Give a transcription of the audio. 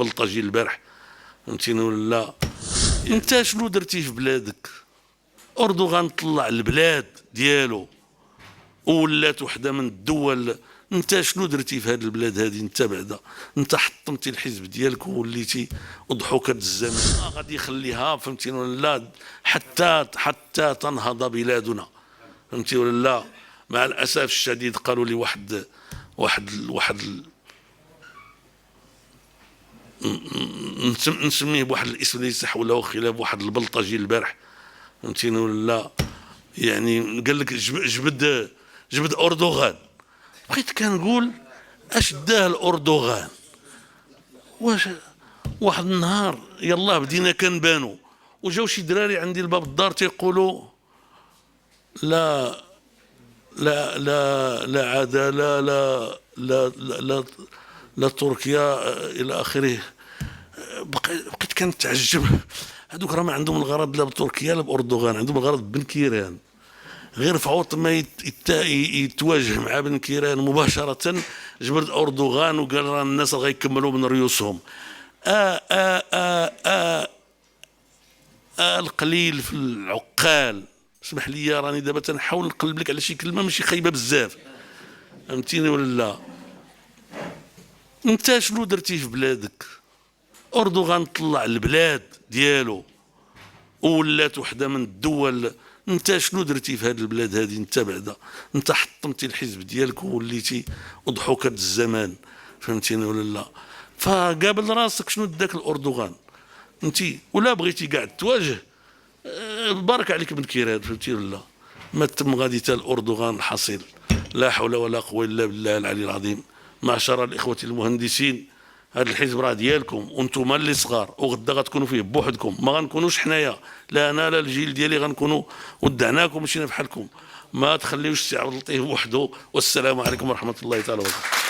البلطجي البارح، فهمتيني ولا لا؟ انت شنو درتي في بلادك؟ اردوغان طلع البلاد ديالو وولات وحده من الدول. انت شنو درتي في هذه البلاد هذه؟ انت بعدا انت حطمتي الحزب ديالك ووليتي اضحوكه الزمان. ما غادي يخليها، فهمتيني ولا لا؟ حتى تنهض بلادنا، فهمتي ولا لا؟ مع الاسف الشديد قالوا لي واحد نسميه بواحد الاسم ليس حوله خلاف، واحد البلطجي البارح، فهمتيني ولا لا؟ يعني قال لك جبد اردوغان. بقيت كنقول اش داه الاردوغان؟ واش واحد النهار يلاه بدينا كنبانو وجاو شي دراري عندي لباب الدار تيقولوا لا لا عداله، لا تركيا الى اخره. بقيت كنتعجب، هذوك راه ما عندهم الغرض لا بتركيا لا باردوغان، عندهم الغرض بن كيران. غير فعوط ما يتواجه مع بن كيران مباشرة جبد أردوغان وقال راه الناس غيكملوا من ريوسهم. القليل في العقال. اسمح لي راني دابا تنحاول نقلب لك على شي كلمة ماشي خايبة بزاف، فهمتيني ولا لا؟ انت شنو درتي في بلادك؟ أردوغان طلع البلاد ديالو وولات وحده من الدول. انت شنو درتي في هذه البلاد هذه؟ انت بعدا انت حطمتي الحزب ديالك ووليتي اضحوكه الزمان، فهمتيني ولا لا؟ فقابل راسك شنو داك الاردوغان انت، ولا بغيتي كاع تواجه بارك عليك بن كيران، فهمتي ولا لا؟ ما تم غادي تا الاردوغان الحصيل. لا حول ولا قوه الا بالله العلي العظيم. معشر الاخوه المهندسين، هذا الحزب راه ديالكم وانتم اللي صغار، وغدا غتكونوا فيه بوحدكم، ما غنكونوش حنايا، لا انا لا الجيل ديالي غنكونوا ودعناكم مشينا بحالكم. ما تخليوش السي عبد اللطيف وحده. والسلام عليكم ورحمه الله تعالى وبركاته.